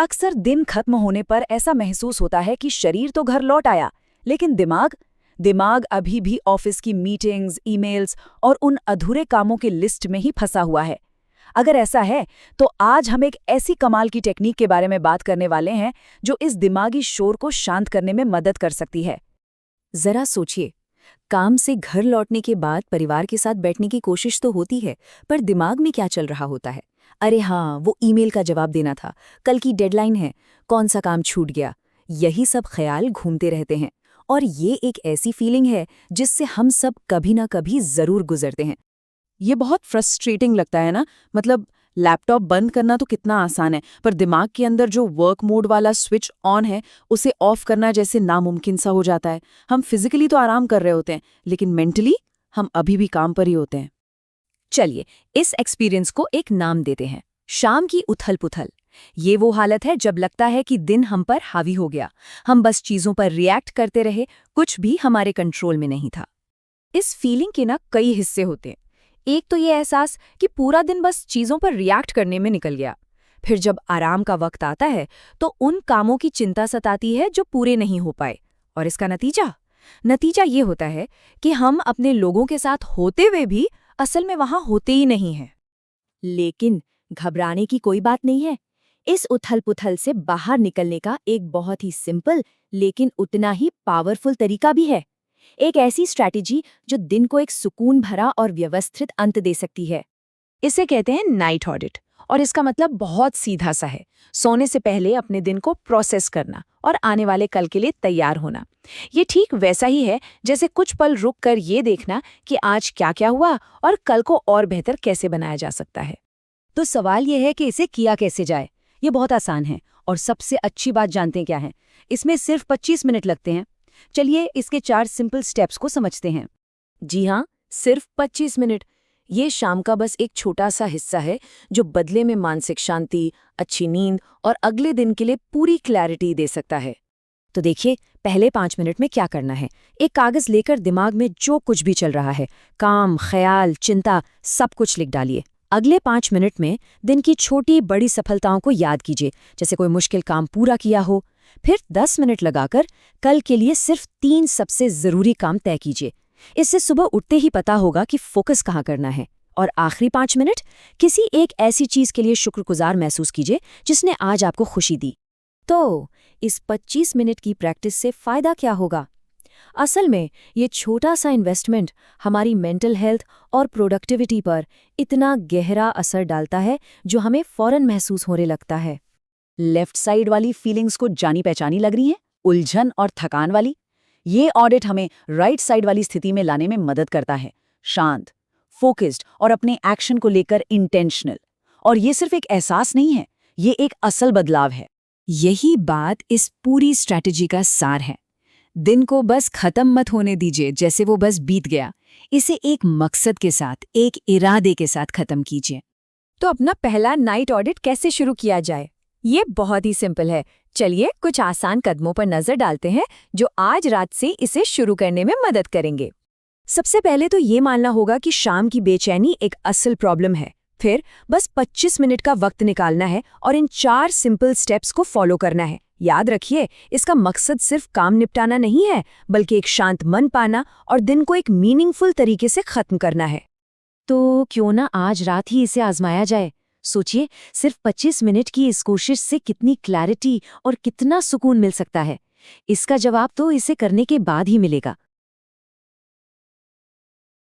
अक्सर दिन खत्म होने पर ऐसा महसूस होता है कि शरीर तो घर लौट आया, लेकिन दिमाग दिमाग अभी भी ऑफिस की मीटिंग्स, ईमेल्स और उन अधूरे कामों की लिस्ट में ही फंसा हुआ है। अगर ऐसा है, तो आज हम एक ऐसी कमाल की टेक्निक के बारे में बात करने वाले हैं जो इस दिमागी शोर को शांत करने में मदद कर सकती है। जरा सोचिए, काम से घर लौटने के बाद परिवार के साथ बैठने की कोशिश तो होती है, पर दिमाग में क्या चल रहा होता है? अरे हाँ, वो ईमेल का जवाब देना था, कल की डेडलाइन है, कौन सा काम छूट गया। यही सब ख्याल घूमते रहते हैं, और ये एक ऐसी फीलिंग है जिससे हम सब कभी ना कभी जरूर गुजरते हैं। ये बहुत फ्रस्ट्रेटिंग लगता है ना। मतलब लैपटॉप बंद करना तो कितना आसान है, पर दिमाग के अंदर जो वर्क मोड वाला स्विच ऑन है उसे ऑफ करना जैसे नामुमकिन सा हो जाता है। हम फिजिकली तो आराम कर रहे होते हैं, लेकिन मेंटली हम अभी भी काम पर ही होते हैं। चलिए, इस एक्सपीरियंस को एक नाम देते हैं, शाम की उथल पुथल। ये वो हालत है जब लगता है कि दिन हम पर हावी हो गया, हम बस चीजों पर रिएक्ट करते रहे, कुछ भी हमारे कंट्रोल में नहीं था। इस फीलिंग के कई हिस्से होते हैं। एक तो ये एहसास कि पूरा दिन बस चीजों पर रिएक्ट करने में निकल गया। फिर जब आराम का वक्त आता है तो उन कामों की चिंता सताती है जो पूरे नहीं हो पाए, और इसका नतीजा ये होता है कि हम अपने लोगों के साथ होते हुए भी असल में वहां होते ही नहीं हैं। लेकिन घबराने की कोई बात नहीं है। इस उथल-पुथल से बाहर निकलने का एक बहुत ही सिंपल लेकिन उतना ही पावरफुल तरीका भी है। एक ऐसी स्ट्रैटेजी जो दिन को एक सुकून भरा और व्यवस्थित अंत दे सकती है। इसे कहते हैं नाइट ऑडिट, और इसका मतलब बहुत सीधा सा है। सोने से पहले अपने दिन को प्रोसेस करना और आने वाले कल के लिए तैयार होना। ये ठीक वैसा ही है जैसे कुछ पल रुक कर ये देखना कि आज क्या क्या हुआ और कल को और बेहतर कैसे बनाया जा सकता है। तो सवाल यह है कि इसे किया कैसे जाए। ये बहुत आसान है, और सबसे अच्छी बात जानते हैं क्या है? इसमें सिर्फ 25 मिनट लगते हैं। चलिए इसके 4 सिंपल स्टेप्स को समझते हैं। जी हाँ, सिर्फ 25 मिनट। ये शाम का बस एक छोटा सा हिस्सा है जो बदले में मानसिक शांति, अच्छी नींद और अगले दिन के लिए पूरी क्लैरिटी दे सकता है। तो देखिए, पहले 5 मिनट में क्या करना है। एक कागज लेकर दिमाग में जो कुछ भी चल रहा है, काम, ख्याल, चिंता, सब कुछ लिख डालिए। अगले 5 मिनट में दिन की छोटी बड़ी सफलताओं को याद कीजिए, जैसे कोई मुश्किल काम पूरा किया हो। फिर 10 मिनट लगाकर कल के लिए सिर्फ 3 सबसे जरूरी काम तय कीजिए। इससे सुबह उठते ही पता होगा कि फोकस कहाँ करना है। और आखिरी 5 मिनट किसी एक ऐसी चीज के लिए शुक्रगुजार महसूस कीजिए जिसने आज आपको खुशी दी। तो इस 25 मिनट की प्रैक्टिस से फायदा क्या होगा? असल में ये छोटा सा इन्वेस्टमेंट हमारी मेंटल हेल्थ और प्रोडक्टिविटी पर इतना गहरा असर डालता है जो हमें फौरन महसूस होने लगता है। लेफ्ट साइड वाली फीलिंग्स को जानी पहचानी लग रही है, उलझन और थकान वाली। ये ऑडिट हमें राइट साइड वाली स्थिति में लाने में मदद करता है, शांत, फोकस्ड और अपने एक्शन को लेकर इंटेंशनल। और ये सिर्फ एक एहसास नहीं है, ये एक असल बदलाव है। यही बात इस पूरी स्ट्रैटेजी का सार है। दिन को बस खत्म मत होने दीजिए जैसे वो बस बीत गया। इसे एक मकसद के साथ, एक इरादे के साथ खत्म कीजिए। तो अपना पहला नाइट ऑडिट कैसे शुरू किया जाए? ये बहुत ही सिंपल है। चलिए कुछ आसान कदमों पर नजर डालते हैं जो आज रात से इसे शुरू करने में मदद करेंगे। सबसे पहले तो ये मानना होगा कि शाम की बेचैनी एक असल प्रॉब्लम है। फिर बस 25 मिनट का वक्त निकालना है और इन 4 सिंपल स्टेप्स को फॉलो करना है। याद रखिए, इसका मकसद सिर्फ काम निपटाना नहीं है, बल्कि एक शांत मन पाना और दिन को एक मीनिंगफुल तरीके से खत्म करना है। तो क्यों ना आज रात ही इसे आजमाया जाए? सोचिए, सिर्फ 25 मिनट की इस कोशिश से कितनी क्लैरिटी और कितना सुकून मिल सकता है। इसका जवाब तो इसे करने के बाद ही मिलेगा।